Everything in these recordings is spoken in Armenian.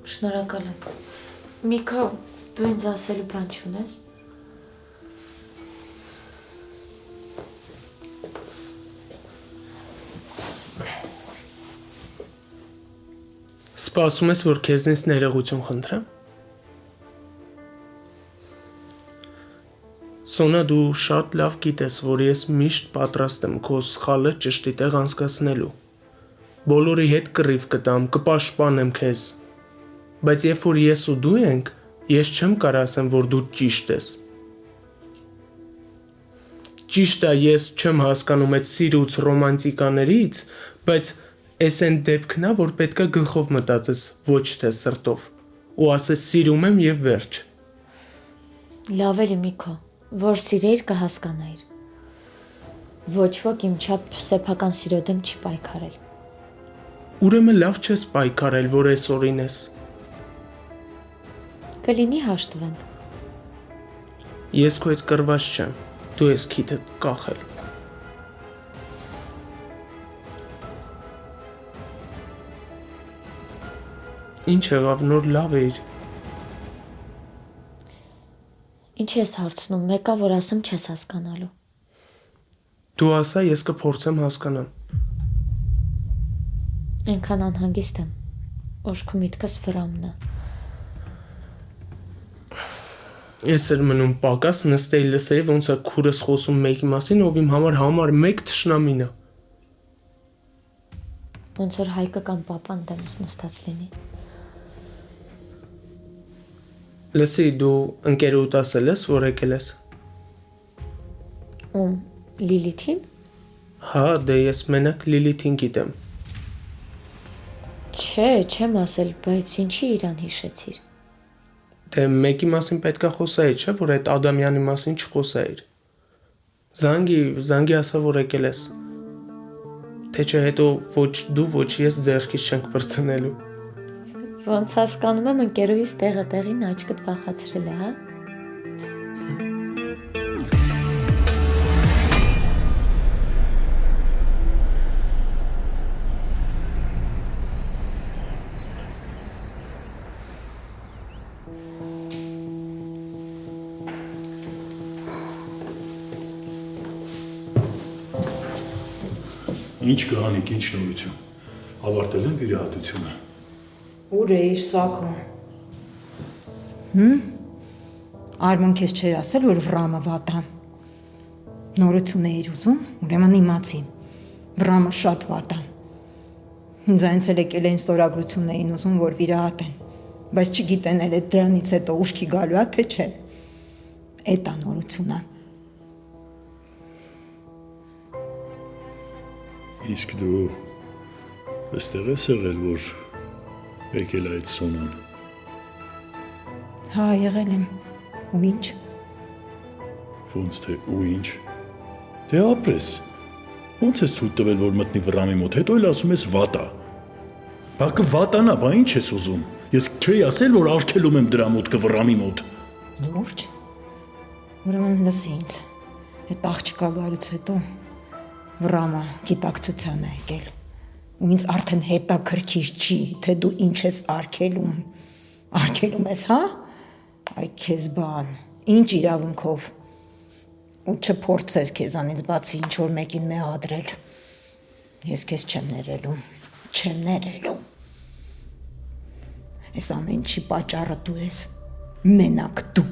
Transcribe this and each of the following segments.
Շնորհակալ եմ։ Միքա, դու ինձ ասելու բան չունես։ Սպասում ես, որ քեզնից ներողություն խնդրեմ։ Սոնա, դու շատ լավ գիտես, որ ես միշտ պատրաստ եմ քո սխալը ճշտի տեղ անցկացնելու։ Բոլորի հետ կռիվ կտամ, կպաշտպանեմ քեզ։ Բայց երբ որ ես ու դու ենք, ես չեմ կարող ասեմ, որ դու ճիշտ ես։ Ճիշտ է, ես չեմ հասկանում այդ սիրուց, ռոմանտիկաներից, բայց այս այն դեպքն է, որ պետք է գլխով մտածես, ոչ թե սրտով, ու ասես սիրում եմ եւ վերջ։ Լավ էլի Միքո, որ սիրեիր կհասկանայիր։ Ոչ ոք իմ չափ սեփական սիրո դեմ չի պայքարել։ Ուրեմն լավ չես պայքարել, որ այսօրին ես։ Կլինի հաշտվենք։ Ես քո հետ կռված չեմ, դու ես քիթդ կախել։ Ինչ եղավ, նոր լավ էիր։ Ինչ ես հարցնում, մեկա որ ասեմ չես հասկանալու։ Դու ասա, ես կփորձեմ հասկանամ։ Այնքան անհանգիստ եմ, ուշքու միտքս վրամն է։ Ես էլ մնում պակաս նստեի լսեի, ոնց է քուրս խոսում մեկի մասին, ով իմ համար մեկ թշնամին է։ Ոնց որ Հայկը կամ պապան դեմս նստած լինի։ Լսի, դու ընկերուդ ասել ես, որ եկել ես։ Ում Լիլիթին։ Հա, դե ես մենակ Լիլիթին գիտեմ։ Չէ, չեմ ասել, բայց ինչի իրան հիշեցիր։ Դե մեկի մասին պետքա խոսայիր, չէ, որ այդ Ադամյանի մասին չխոսայիր։ Զանգի ասա, որ եկել ես։ Թե չէ հետո ոչ դու, ոչ ես ձեռքից չենք բրցնելու։ Ոնց հասկանում եմ ընկերուհիս տեղը տեղին աչքդ վախացրել է, հա։ Ինչ կհանիք, ինչ նորություն։ Ավարտել են վիրահատությունը։ Ուր էիր, Սակո։ Արմոն քեզ չէր ասել, որ Վրամը վատ է։ Նորություն էիր ուզում, ուրեմն իմացի։ Վրամը շատ վատ է։ Ինձ այնց էլ եկել էին ստորագրություն էին ուզում, որ վիրահատեն, բայց չգիտեն էլ այդ դրանից հետո ուշքի գալու է, թե չէ։ Էդ է նորությունը։ Իսկ դու այստեղ ես եղել, որ եկել այդ Սոնան։ Հա, եղել եմ։ Ու ինչ։ Ոնց թե ու ինչ։ Դե ապրես։ Ոնց ես թույլ տվել, որ մտնի Վրամի մոտ, հետո էլ ասում ես վատ է։ Բակը վատանա, բա ինչ ես ուզում։ Ես չէի ասել, որ արգելում եմ դրա մոտ կվրամի մոտ։ Լուրջ։ Ուրեմն լսի ինձ։ Այդ աղջկա գալուց հետո Վրամը գիտակցության է եկել։ Ու ինձ արդեն հետաքրքիր չի, թե դու ինչ ես արգելում։ Արգելում ես, հա։ Այ քեզ բան, ինչ իրավունքով։ Ու չփորձես քեզանից բացի ինչ որ մեկին մեղադրել։ Ես քեզ չեմ ներելու։ Չեմ ներելու։ Այս ամեն ինչի պատճառը դու ես։ Մենակ դու։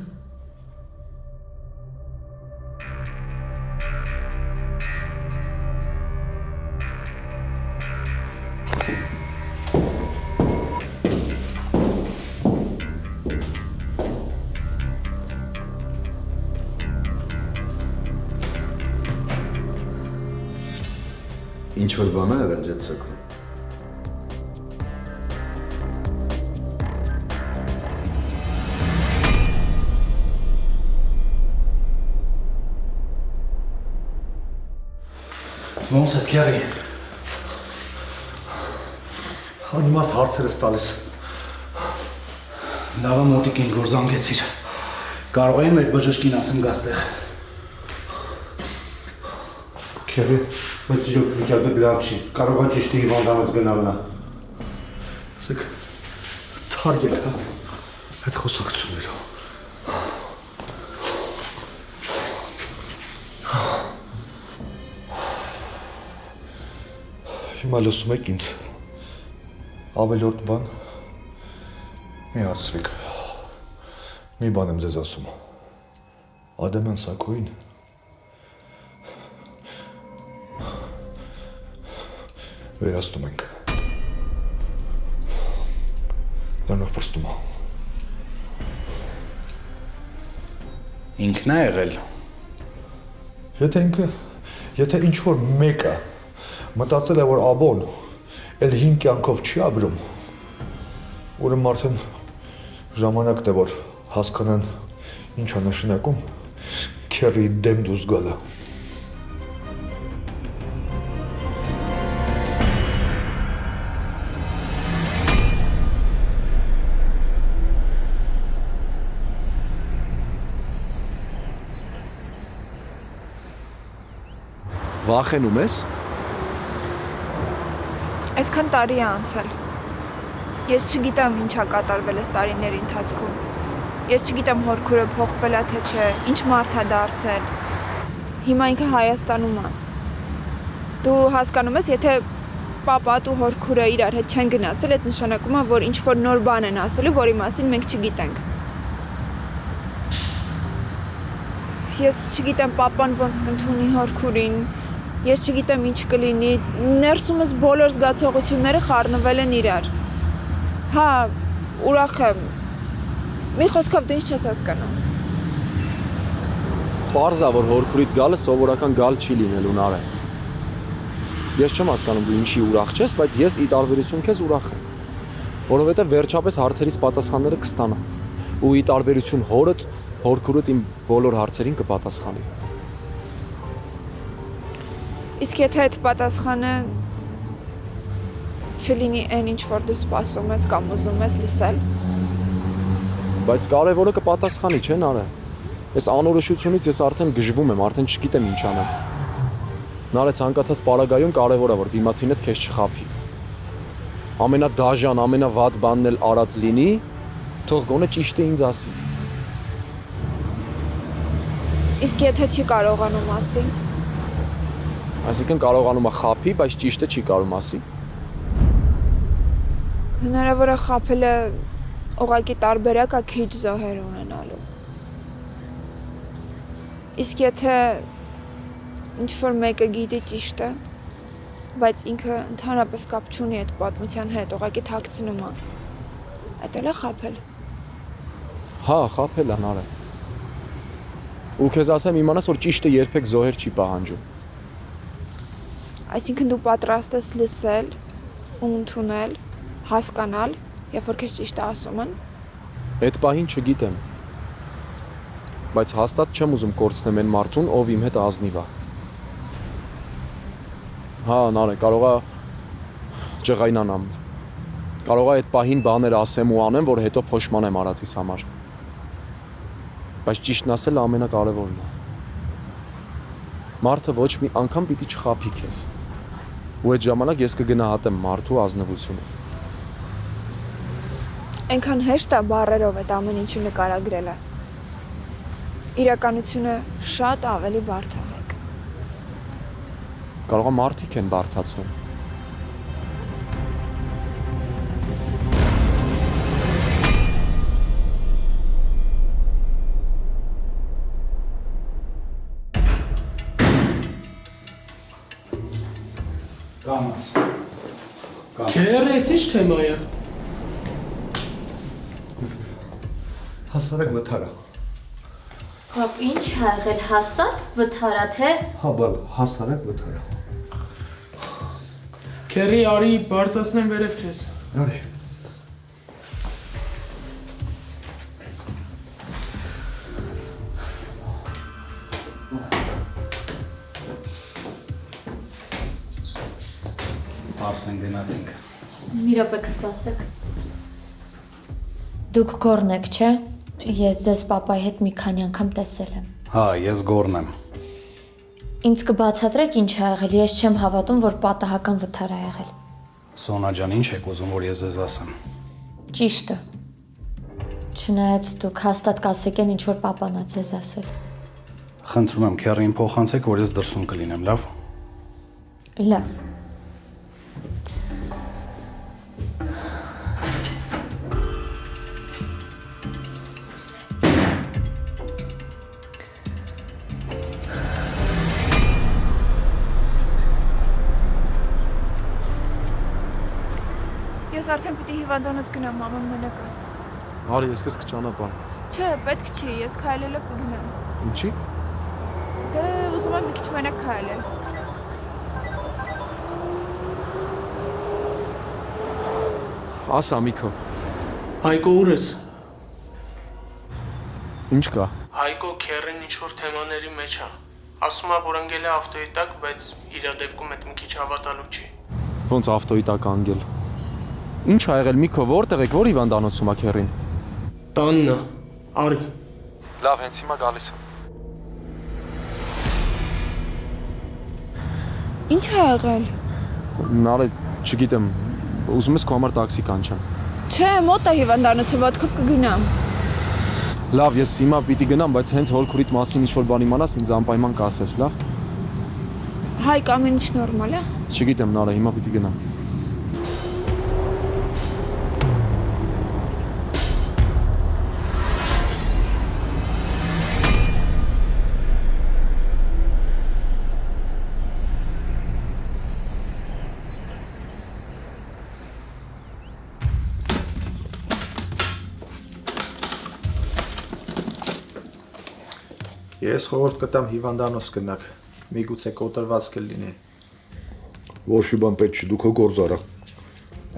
Ինչ-որ բան է եղել ձեզ Սակո։ Ոնց ես քյարի։ Անիմաստ հարցեր ես տալիս։ Լավա մոտիկ են որ զանգեցիր։ Կարող եմ մեր բժշկին ասեմ գաստեղ։ Քյարի, բայց իրոք վիճակը լավ չի։ Կարող է ճիշտ հիվանդանոց գնալն է։ Ասեք, Հարգեք, հա։ Այդ խոսակցությունները։ Հիմա լսում եք ինձ։ Ավելորդ բան մի հարցրեք։ Մի բան եմ ձեզ ասում։ Ադամյան Սակոին վերաստում ենք։ Նրանով պրստում է։ Ինքն է եղել։ Եթե ինչ-որ մեկը մտածել է, որ աբոն էլ 5 կյանքով չի ապրում, ուրեմն արդեն ժամանակն է, որ հասկանան ինչ է նշանակում քերի դեմ դուրս գալը։ Վախենում ես։ Այսքան տարի է անցել։ Ես չգիտեմ ինչ է կատարվել այս տարիների ընթացքում։ Ես չգիտեմ հորքուրը փոխվել է թե չէ, ինչ մարդ է դարձել։ Հիմա ինքը Հայաստանում է։ Դու հասկանում ես, եթե պապատ ու հորքուրը իրար հետ չեն գնացել, այդ նշանակում է, որ ինչ որ նոր բան են ասելու, որի մասին մենք չգիտենք։ Ես չգիտեմ պապան ոնց կընդունի հորքուրին։ Ես չգիտեմ ինչ կլինի, ներսումս բոլոր զգացողությունները խառնվել են իրար։ Հա, ուրախ եմ։ Մի խոսքով դու ինչ չես հասկանում։ Պարզ է, որ հորքուրիդ գալը սովորական գալ չի լինելու Նարէ։ Ես չեմ հասկանում դու ինչի ուրախ չես, բայց ես ի տարբերություն քեզ ուրախ եմ։ Որովհետև վերջապես հարցերիս պատասխանները կստանամ։ Ու ի տարբերություն հորդ, հորքուրդ իմ բոլոր հարցերին կպատասխանի։ Իսկ եթե այդ պատասխանը չլինի այն ինչ որ դու սպասում ես կամ ուզում ես լսել։ Բայց կարևորը կպատասխանի, չէ՞ Նարէ։ Այս անորոշությունից ես արդեն գժվում եմ, արդեն չգիտեմ ինչ անեմ։ Նարէ, ցանկացած պարագայում կարևոր է որ դիմացինդ քեզ չխաբի։ Ամենադաժան, ամենավատ բանն էլ արած լինի, թող գոնե ճիշտը ինձ ասի։ Իսկ եթե չի կարողանում ասի։ Այսինքն կարողանում է խաբի, բայց ճիշտը չի կարում ասի։ Հնարավոր է խաբելը ուղղակի տարբերակ է քիչ զոհեր ունենալու։ Իսկ եթե ինչ-որ մեկը գիտի ճիշտը, բայց ինքը ընդհանրապես կապ չունի այդ պատմության հետ, ուղղակի թաքցնում է, այդ էլ է խաբել։ Հա, խաբել է Նարէ։ Ու քեզ ասեմ իմանաս, որ ճիշտը երբեք զոհեր չի պահանջում։ Այսինքն դու պատրաստ ես լսել ու ընդունել, հասկանալ, երբ որ քեզ ճիշտ ասում են։ Այդ պահին չգիտեմ։ Բայց հաստատ չեմ ուզում կորցնեմ այն մարդուն, ով իմ հետ ազնիվ է։ Հա, Նարէ, կարող է ջղայնանամ։ Կարող է այդ պահին բաներ ասեմ ու անեմ, որ հետո փոշմանեմ արածիս համար։ Բայց ճիշտն ասելը ամենակարևորն է։ Մարդը ոչ մի անգամ պիտի չխաբի քեզ։ Ու այդ ժամանակ ես կգնահատեմ մարդու ազնվությունը։ Այնքան հեշտ է բառերով այդ ամեն ինչը նկարագրելը։ Իրականությունը շատ ավելի բարդ է մեկ։ Կարող է մարդիկ են բարդացնում։ Կամաց։ Քեր էս ի՞նչ թեմա է։ Հասարակ վթարա։ Հապ ինչ ա եղել հաստատ վթարա թե։ Հա, բալ, հասարակ վթարա։ Քերի արի բարձրացնեմ վերև քեզ։ Արի։ Արսեն գնացինք։ Մի րոպե կսպասեք։ Դուք գորն եք, չէ՞։ Ես ձեզ պապայի հետ մի քանի անգամ տեսել եմ։ Հա, ես գորն եմ։ Ինձ կբացատրեք ինչ ա եղել, ես չեմ հավատում, որ պատահական վթար ա եղել։ Սոնա ջան, ինչ եք ուզում, որ ես ձեզ ասեմ։ Ճիշտը։ Չնայած դուք հաստատ կասեք են ինչ-որ պապանա ձեզ ասել։ Խնդրում եմ քեռին փոխանցեք, որ ես դրսում կլինեմ, լավ։ Լավ։ Ես արդեն պիտի հիվանդանոց գնամ, մաման մենակ է։ Արի, ես քեզ կճանապարհ։ Չէ, պետք չի, ես քայլելով կգնամ։ Ինչի՞։ Դե ուզում եմ մի քիչ մենակ քայլել։ Ասա Միքո, Հայկո ուր ես։ ինչ կա։ Հայկո քերին ինչ-որ թեմաների մեջ է։ Ասում է, որ ընկել է ավտոյի տակ, բայց իր դեպքում այդ մի քիչ հավատալու չի։ Ոնց ավտոյի տակ անգել։ Ինչ ա եղել Միքո, որտեղ եք, որ հիվանդանոցում ա քերին։ Տաննա, արի։ Լավ, հենց հիմա գալիս եմ։ Ինչ ա եղել։ Նարե, չգիտեմ, ուզում ես քո համար տաքսի կանչեմ։ Չէ, մոտ է հիվանդանոցը, ոտքով կգնամ։ Լավ, ես հիմա պիտի գնամ, բայց հենց հոլքուրիտ մասին ինչ-որ բան իմանաս, ինձ անպայման կասես, լավ։ Հայկ, ամեն ինչ նորմալ է։ Չգիտեմ, Նարե, հիմա պիտի գնամ։ Ես խորհուրդ կտամ հիվանդանոց գնաք, միգուցե կոտրված կլինի։ Որոշի բան պետք չի, դու քո գործ արա։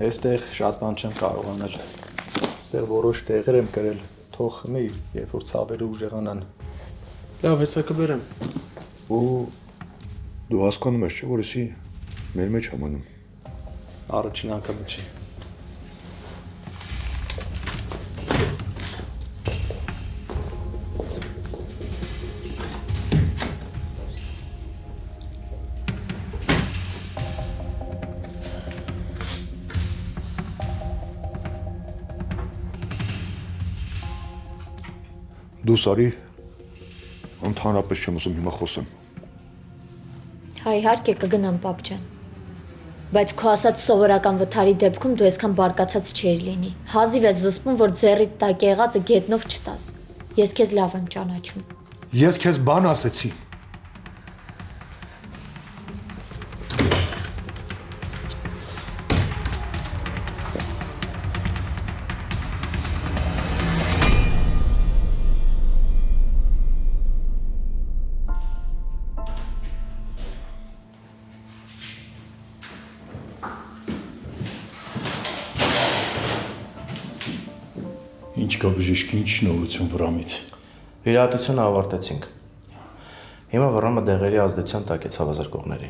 Այստեղ շատ բան չեմ կարող անել։ Այստեղ որոշ տեղեր եմ կրել, թող խմի, երբ որ ցավերը ուժեղանան։ Լավ, հեսա կբերեմ։ Ու դու հասկանում ես, չէ՞, որ էսի մեր մեջ համանում։ Առաջին անգամը չի։ Դու սարի ընդհանրապես չեմ ուզում հիմա խոսեմ։ Հա իհարկե կգնամ պապ ջան։ Բայց քո ասած սովորական վթարի դեպքում դու այսքան բարկացած չէիր լինի։ Հազիվ ես զսպում, որ ձեռիդ տակ եղածը գետնով չտաս։ Ես քեզ լավ եմ ճանաչում։ Ես քեզ բան ասեցի։ Ինչ կա բժիշկ, ինչ նորություն Վրամից։ Վիրահատությունը ավարտեցինք։ Հիմա Վրամը դեղերի ազդեցության տակ է ցավազրկողների։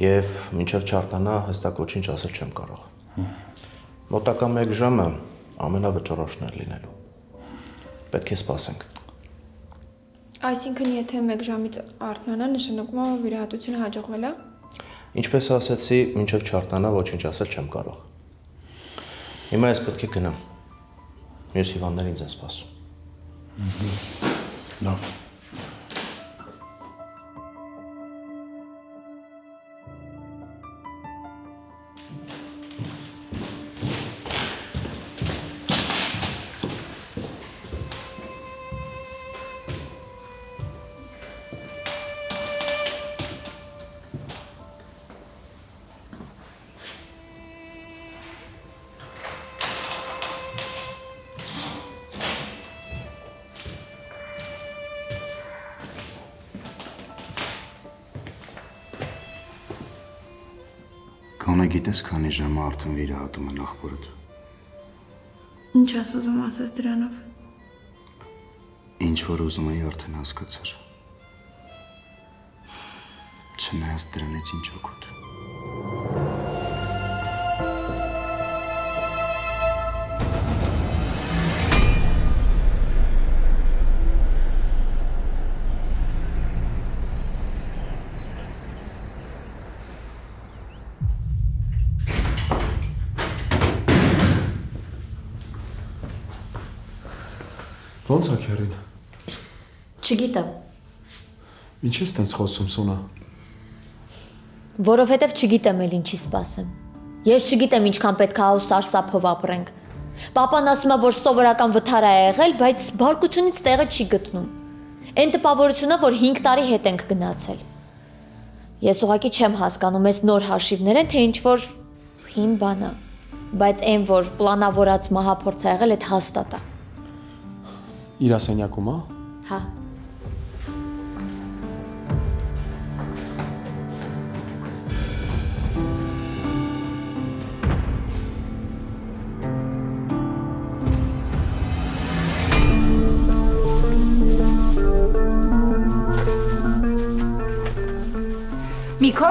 Եվ մինչև չարթնանա հստակ ոչինչ ասել չեմ կարող։ Մոտակա 1 ժամը ամենավճռոշն է լինելու։ Պետք է սպասենք։ Այսինքն, եթե 1 ժամից արթնանա, նշանակում է վիրահատությունը հաջողվել է։ Ինչպես ասացի, մինչև չարթնանա ոչինչ ասել չեմ կարող։ Հիմա ես պետք է գնամ։ Մյուս հիվանդները ինձ են սպասում։ Լավ։ Գոնե գիտես քանի ժամ արդեն վիրահատում են աղբորդ։ Ինչ ես ուզում ասես դրանով։ Ինչ որ ուզում էի արդեն հասկացար։ Չնայած դրանից ինչ օգուտ։ Ո՞նց է քերին։ Չգիտեմ, Ինչ ես տենց խոսում, Սոնա։ որովհետև չգիտեմ էլ ինչի սպասեմ։ Ես չգիտեմ ինչքան պետք է ու սարսափով ապրենք։ Պապան ասում է, որ սովորական վթար է եղել, բայց բարկությունից տեղը չի գտնում։ Այն տպավորությունը, որ 5 տարի հետ ենք գնացել։ Ես ուղղակի չեմ հասկանում, այս նոր հաշիվներ են, թե ինչ որ հին բան է, բայց այն, որ պլանավորած մահափորձ է եղել, այդ հաստատ է։ Իր ասենյակում, հա։ Հա։ Միքո։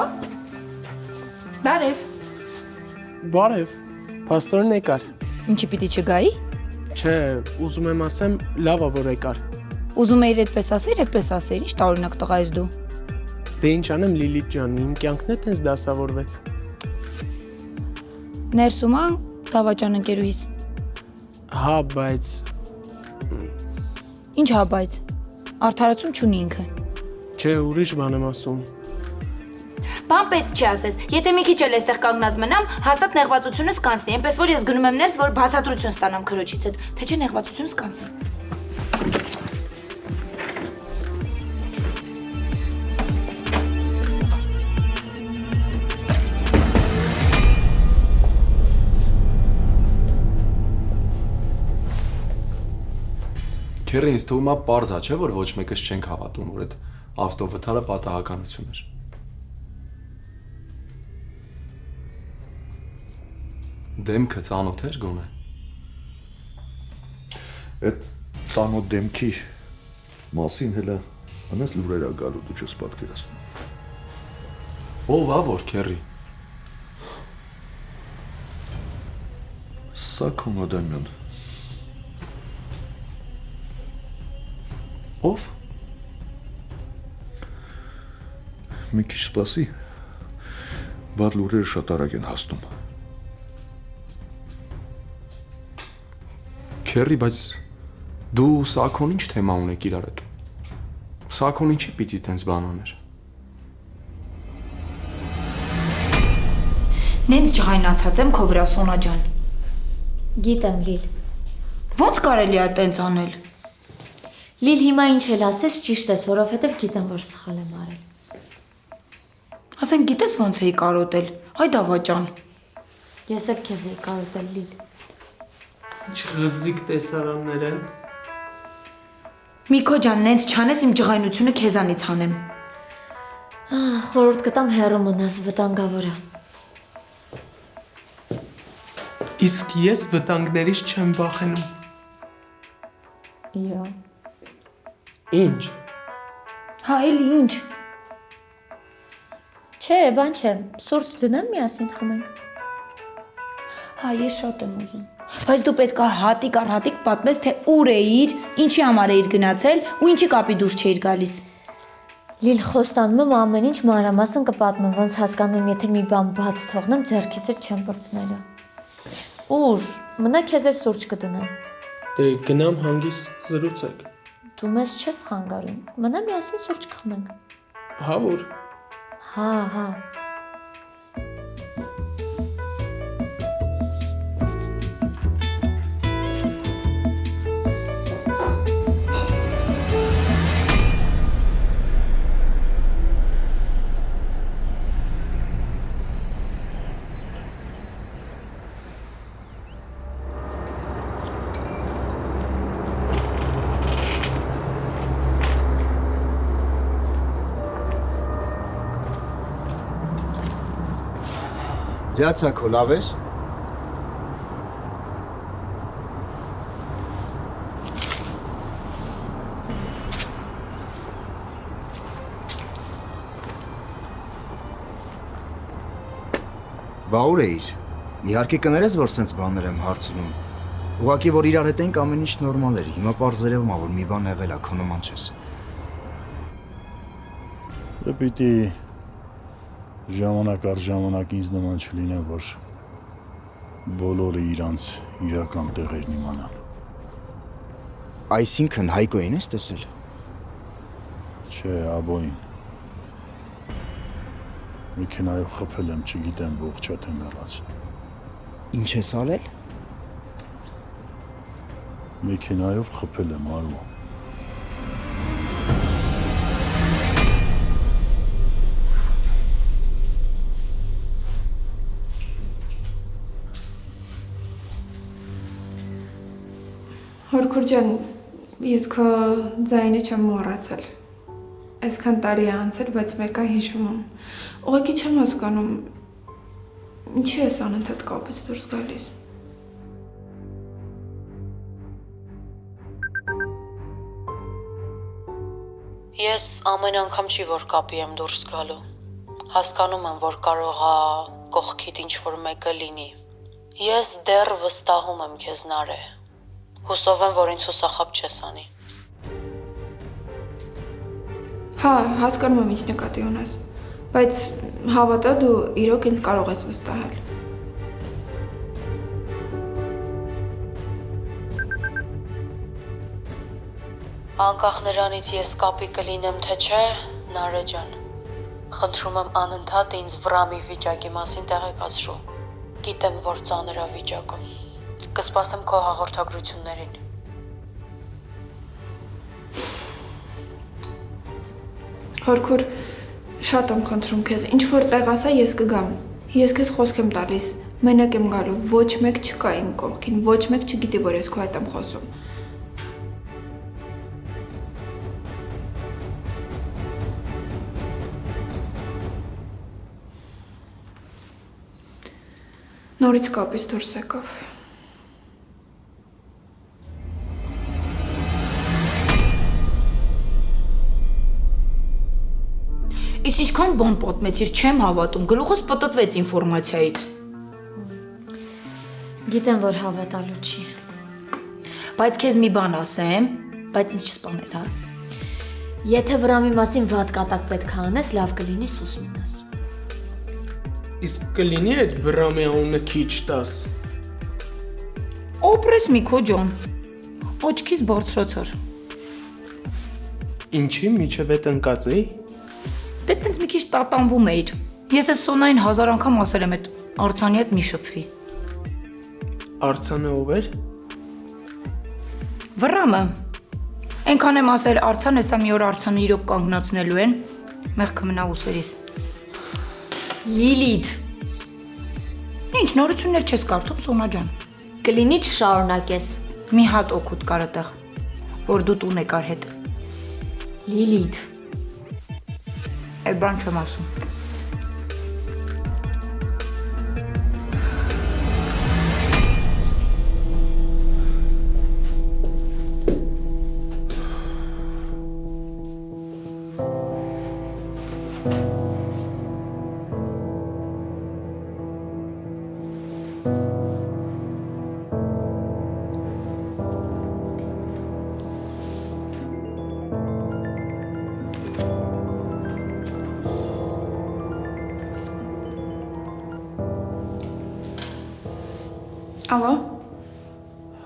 Բարև։ Բարև, փաստորեն եկար։ Ինչի պիտի չգայի։ Չէ, ուզում եմ ասեմ, լավ է որ եկար։ Ուզում էիր այդպես ասեիր, ինչ տարօրինակ տղա ես դու։ Դե ինչ անեմ Լիլիթ ջան, իմ կյանքն է տենց դասավորվեց։ Ներսում ա դավաճան ընկերուհիս։ Հա, բայց Ինչ հա բայց։ Արդարացում չունի ինքը։ չէ, ուրիշ բան եմ ասում։ Բան պետք չի ասես։ Եթե մի քիչ էլ էստեղ կանգնած մնամ, հաստատ նեղվածությունս կանցնի, այնպես որ ես գնում եմ ներս, որ բացատրություն ստանամ քրոջից հետ, թե չէ նեղվածությունս կանցնի։ Քերը ինձ թվում է պարզ է, չէ՞ որ ոչ մեկս չենք հավատում, որ այդ ավտովթարը պատահականություն էր։ Դեմքը ծանոթ էր գոնե։ Այդ ծանոթ դեմքի մասին հելը անես լուրեր ա գալու դու չես պատկերացնում։ Ով ա որ քերի։ Սա Կոմոդանյան։ Ով։ Մի քիչ սպասի, բար լուրերը շատ արագ են հասնում։ Քերի, բայց դու Սաքոն ինչ թեմա ունեք իրար հետ։ Սաքոն ինչի պիտի տենց բան աներ։ Նենց ջղայնացած եմ քո վրա Սոնա ջան։ Գիտեմ, Լիլ։ Ոնց կարելի է տենց անել։ Լիլ, հիմա ինչ էլ ասես ճիշտ ես, որովհետև գիտեմ, որ սխալ եմ արել։ Ասեն գիտես ոնց էի կարոտել։ Այ դավաճան։ Ես էլ քեզ էի կարոտել, Լիլ։ Ինչ ղզիկ տեսարաններ են։ Միքո ջան, նենց չանես իմ ջղայնությունը քեզանից հանեմ։ Խորհուրդ կտամ հեռու մնաս, վտանգավոր է։ Իսկ ես վտանգներից չեմ վախենում։ Իա։ Ինչ։ Հա, էլի ինչ։ Չէ, բան չէ, սուրճ դնեմ միասին խմենք։ Հա, ես շատ եմ ուզում։ Բայց դու պետք է հատիկ առ հատիկ պատմես, թե ուր էիր, ինչի համար էիր գնացել ու ինչի կապի դուրս չէիր գալիս։ Լիլ, խոստանում եմ ամեն ինչ մանրամասն կպատմեմ, ոնց հասկանում եմ, եթե մի բան բաց թողնեմ, ձեռքիցս չեմ բրցնելու։ Ուր, մնա քեզ էլ սուրճ կդնեմ։ Դե գնամ հանգիստ զրուցեք։ Դու մեզ չես խանգարում։ Մնա միասին սուրճ կխմենք։ Հա որ։ Հա։ Ձյացակո լավ ես։ Բա ուր էիր։ Իհարկե կներես, որ սենց բաներ եմ հարցնում։ Ուղղակի որ իրար հետ ենք ամեն ինչ նորմալ էր։ Հիմա պարզ երևում ա, որ մի բան եղել ա, քո նման չես։ Դե պիտի ժամանակ առ ժամանակ ինձ նման չլինեն, որ բոլորը իրանց իրական տեղերն իմանան։ Այսինքն Հայկոին ես տեսել։ Չէ, աբոին։ Մեքենայով խփել եմ, չգիտեմ ողջա թե մեռած։ Ինչ ես արել։ Մեքենայով խփել եմ արու։ Հորքուր ջան, ես քո ձայնը չեմ մոռացել։ Այսքան տարի է անցել, բայց մեկը հիշում եմ։ Ուղղակի չեմ հասկանում, ինչի ես անընդհատ կապից դուրս գալիս։ Ես ամեն անգամ չի որ կապի եմ դուրս գալու։ Հասկանում եմ, որ կարող է կողքիդ ինչ-որ մեկը լինի։ Ես դեռ վստահում եմ քեզ Նարե։ Հուսով եմ, որ ինձ հուսախաբ չես անի։ Հա, հասկանում եմ ինչ նկատի ունես, բայց հավատա դու իրոք ինձ կարող ես վստահել։ Անկախ նրանից ես կապի կլինեմ թե չէ, Նարե ջան, խնդրում եմ անընդհատ ինձ Վրամի վիճակի մասին տեղեկացրու։ Գիտեմ, որ ծանր է վիճակը։ Կսպասեմ քո հաղորդագրություններին։ Հորքուր, շատ եմ խնդրում քեզ, ինչ որ տեղ ասա, ես կգամ։ Ես քեզ խոսք եմ տալիս, մենակ եմ գալու, ոչ մեկ չկա իմ կողքին, ոչ մեկ չգիտի, որ ես քո հետ եմ խոսում։ Նորից կապից դուրս եկավ։ Իսկ ինչքան բան պատմեցիր, չեմ հավատում, գլուխս պտտվեց ինֆորմացիայից։ Գիտեմ, որ հավատալու չի։ Բայց քեզ մի բան ասեմ, բայց ինձ չսպանես, հա։ Եթե Վրամի մասին վատ կատակ պետք է անես, լավ կլինի սուս մնաս։ Իսկ կլինի այդ Վրամի անունը քիչ տաս։ Օպրես մի քո ջան։ Աչքիս բարձրացար։ Ինչի միջև այդ ընկած էի։ Դե տենց մի քիչ տատանվում էիր։ Ես այս Սոնային 1000 անգամ ասել եմ այդ Արցանի հետ մի շփվի։ Արցանը ով էր։ Վրամը։ Այնքան եմ ասել Արցան, հեսա մի օր Արցանը իրոք կանգնացնելու են, մեղքը մնա ուսերիս։ Լիլիթ։ Ինչ նորություններ չես կարդում, Սոնա ջան։ Կլինի չշարունակես։ Մի հատ օգուտ կար այդտեղ, որ դու տուն եկար հետ։ Լիլիթ։ Այդ բան չեմ ասում։ Ալո։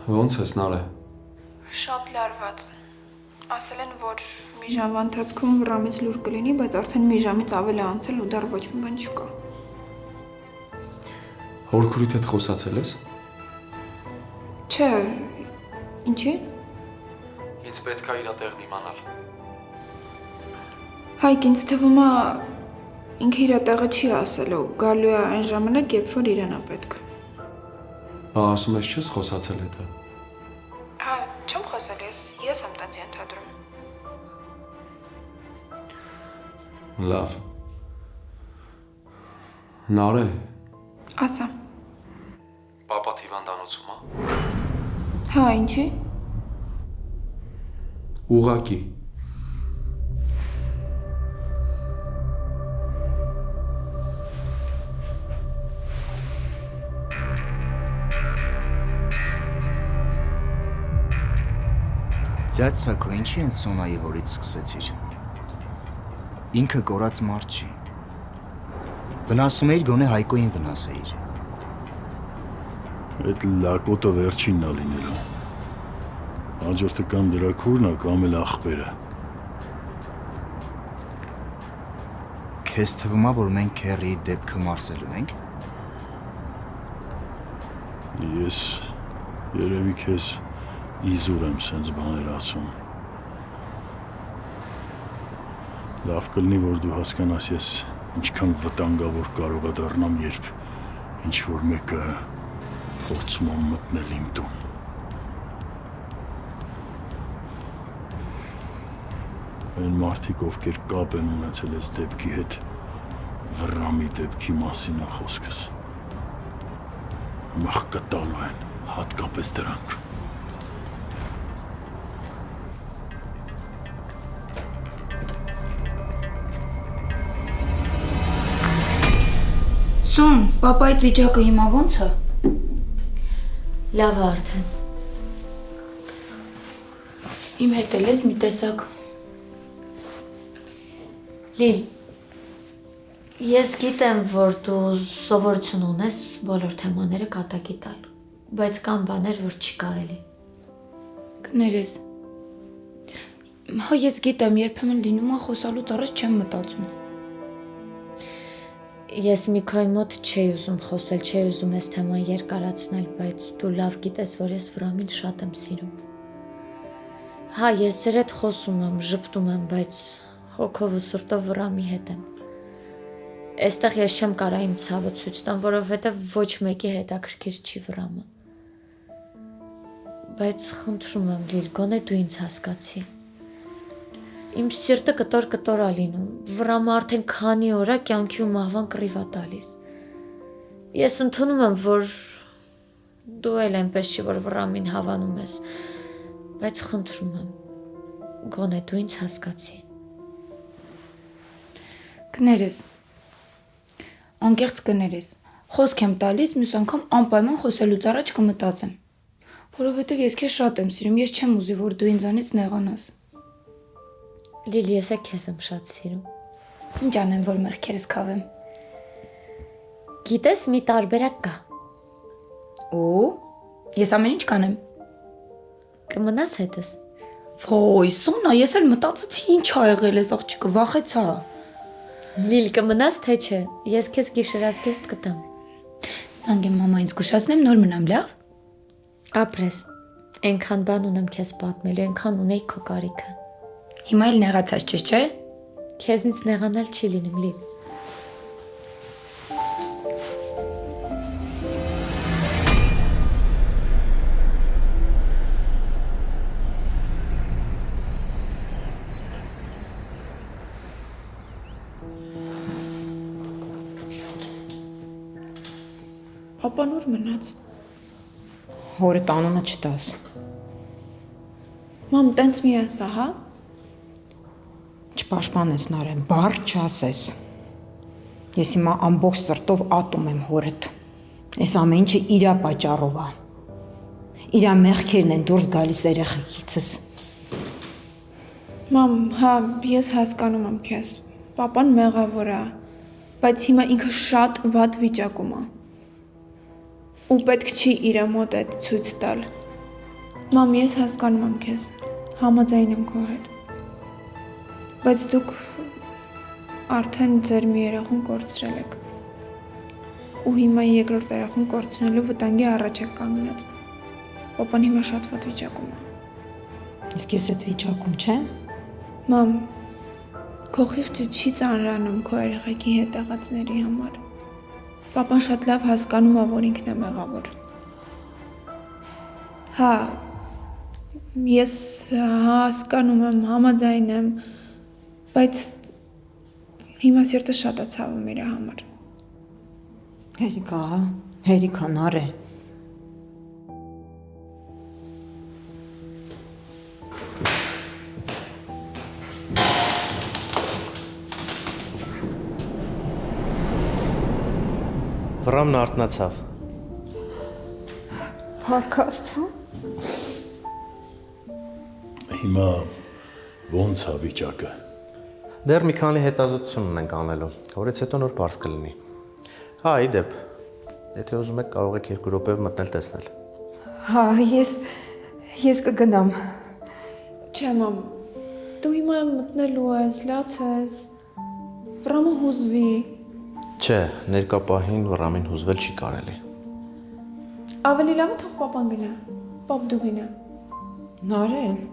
Ոնց ես Նարե։ Շատ լարված։ Ասել են, որ մի ժամվա ընթացքում Վրամից լուր կլինի, բայց արդեն մի ժամից ավել է անցել ու դեռ ոչ մի բան չկա։ Հորքուրիդ հետ խոսացել ես։ Չէ, ինչի։ Ինձ պետք է իր տեղն իմանալ։ Հայկ, ինձ թվում է ինքը իր տեղը չի ասելու, գալու է այն ժամանակ, երբ որ իրեն է պետք։ Բա ասում ես չես խոսացել հետը։ Հա, չեմ խոսել ես եմ տենց ենթադրում։ Լավ։ Նարե։ Ասա։ Պապա հիվանդանոցում է։ Հա, ինչի։ Ուղակի։ Ձյաձ Սակո, ինչի են Սոնայի հորից սկսեցիր։ Ինքը կորած մարդ չի։ Վնասում էիր, գոնե Հայկոին վնասեիր։ Այդ լակոտը վերջինն է լինելու։ Հաջորդը կամ դրա քուրն է, կամ էլ աղբերը։ Քեզ թվում է, որ մենք Քերրիի դեպքը մարսելու ենք։ Ես երևի քեզ իզուր եմ սենց բաներ ասում։ Լավ կլինի, որ դու հասկանաս ես ինչքան վտանգավոր կարող է դառնամ, երբ ինչ-որ մեկը փորձում է մտնել իմ տուն։ Այն մարդիկ, ովքեր կապ են ունեցել ես դեպքի հետ, Վռամի դեպքի մասին է խոսքս։ Մխկտալու են, հատկապես դրանք։ Սուն, պապա այդ վիճակը հիմա ո՞նց է։ Լավ է արդեն։ Իմ հետ էլ ես մի տեսակ։ Լիլ, ես գիտեմ, որ դու սովորություն ունես բոլոր թեմաները կատակի տալ, բայց կան բաներ, որ չի կարելի։ Կներես։ Հա ես գիտեմ, երբեմն լինում է խոսալուց առաջ չեմ մտածում։ Ես մի քայլ մոտ չէի ուզում խոսել, չէի ուզում այս թեման երկարացնել, բայց դու լավ գիտես, որ ես Վրամին շատ եմ սիրում։ Հա, ես ձեր հետ խոսում եմ, ժպտում եմ, բայց հոգով ու սրտով Վրամի հետ եմ։ Այստեղ ես չեմ կարա իմ ցավը ցույց տամ, որովհետև ոչ մեկի հետաքրքիր չի Վրամը։ Բայց խնդրում եմ, Լիլ, գոնե դու ինձ հասկացի։ Իմ սիրտը կտոր է լինում, Վրամը արդեն քանի օր է կյանքի ու մահվան կռիվ է տալիս։ Ես ընդունում եմ, որ դու էլ այնպես չի, որ Վրամին հավանում ես, բայց խնդրում եմ, գոնե դու ինձ հասկացի։ Կներես։ Անկեղծ կներես։ Խոսք եմ տալիս, մյուս անգամ անպայման խոսելուց առաջ կմտածեմ։ Որովհետև ես քեզ շատ եմ սիրում, ես չեմ ուզի, որ դու ինձանից նեղանաս։ Լիլ, ես է քեզ եմ շատ սիրում։ Ինչ անեմ, որ մեղքերս քավեմ։ Գիտես, մի տարբերակ կա։ Ու ես ամեն ինչ կանեմ։ Կմնաս հետս։ Ոյ, Սոնա, ես էլ մտածեցի ինչ ա եղել այս աղջիկը, վախեցա։ Լիլ, կմնաս թե չէ։ Ես քեզ գիշերազգեստ կտամ։ Զանգեմ մամայից զգուշացնեմ, նոր մնամ, լավ։ Ապրես։ Այնքան բան ունեմ քեզ պատմելու, այնքան ունեի քո կարիքը։ Հիմա էլ նեղացած չես, չէ՞։ Քեզնից նեղանալ չի լինում, Լիլ։ Պապան ուր մնաց։ Հորդ անունը չտաս։ Մամ, տենց մի ասա, հա։ Չպաշտպանես Նարեն, բառ չասես։ Ես հիմա ամբողջ սրտով ատում եմ հորդ։ Այս ամեն ինչը իրա պատճառով է։ Իրա մեղքերն են դուրս գալիս երեխեքիցս։ Մամ, հա, ես հասկանում եմ քեզ։ Պապան մեղավոր է, բայց հիմա ինքը շատ վատ վիճակում է։ Ու պետք չի իր մոտ այդ ցույց տալ։ Մամ, ես հասկանում եմ քեզ, համաձայն եմ քո հետ։ Բայց դուք արդեն ձեր մի երախուն կորցրել եք։ Ու հիմա երկրորդ երախուն կորցնելու վտանգի առաջ եք կանգնած։ Պապան հիմա շատ վատ վիճակում է։ Իսկ ես այդ վիճակում չեմ։ Մամ, քո խիղճը չի ծանրանում քո երեխեքի հետ եղածների համար։ Պապան շատ լավ հասկանում է, որ ինքն է մեղավոր։ Հա, ես հասկանում եմ, համաձայն եմ, բայց հիմա սիրտը շատ է ցավում իր համար։ Հերիքա Նարե։ Վռամն արթնացավ։ Փառք Աստծո։ Հիմա ո՞նց է վիճակը։ Դեռ մի քանի հետազոտություն ունենք անելու, որից հետո նոր բարձ կլինի։ Հա, ի դեպ, եթե ուզում եք կարող եք 2 րոպեով մտնել տեսնել։ Հա, Ես կգնամ։ Չէ, մամ։ Դու հիմա մտնելու ես, լաց ես։ Վրամը հուզվի։ Չէ, ներկա պահին Վռամին հուզվել չի կարելի։ Ավելի լավ է թող պապան գնա։ Պապ դու գնա։ Նարեն։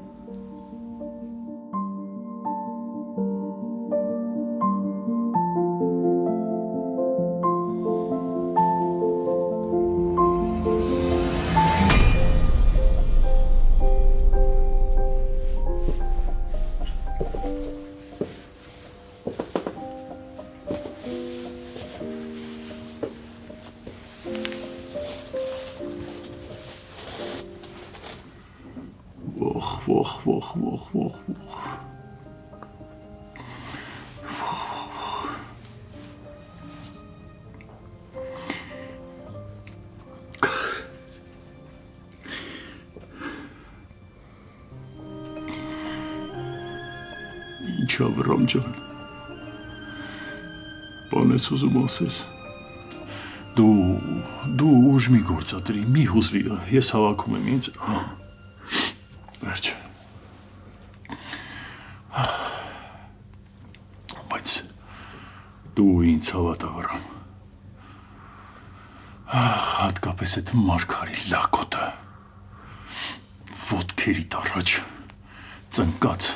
Ոխ։ Ինչա Վռամ ջան։ Բան ես ուզում ասես։ Դու ուժ մի գործադրի, մի հուզվի, ես հավաքում եմ ինձ։ Վերջ։ Բայց դու ինձ հավատա Վռամ։ Հատկապես այդ Մարգարի լակոտը ոտքերիդ առաջ ծնկած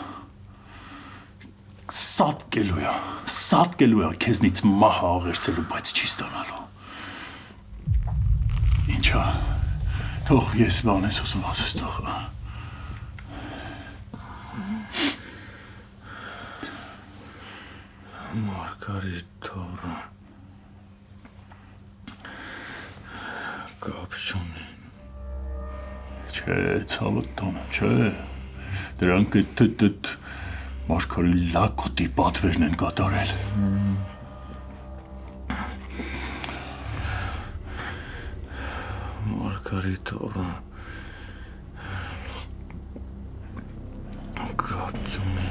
սատկելու է քեզնից մահը աղերսելու, բայց չի ստանալու։ Ինչա, թող ես բան ես ուզում ասես թող։ Մարգարիտ թողը կապ չունի։ Չէ, ցավը տոնեմ, չէ։ Դրանք այդ Մարգարի լակոտի պատվերն են կատարել։ Մարգարի թողը կապ չունի։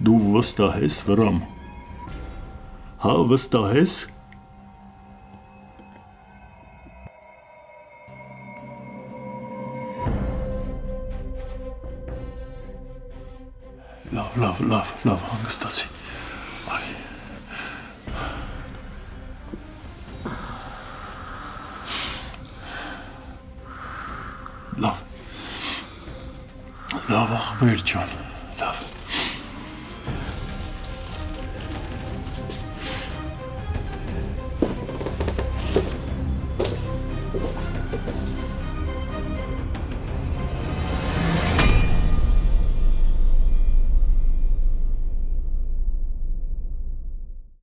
Դու վստահ ես Վռամ։ Հա, վստահ ես։ Լավ, հանգստացի։ Արի։ Լավ ախպեր ջան, լավ։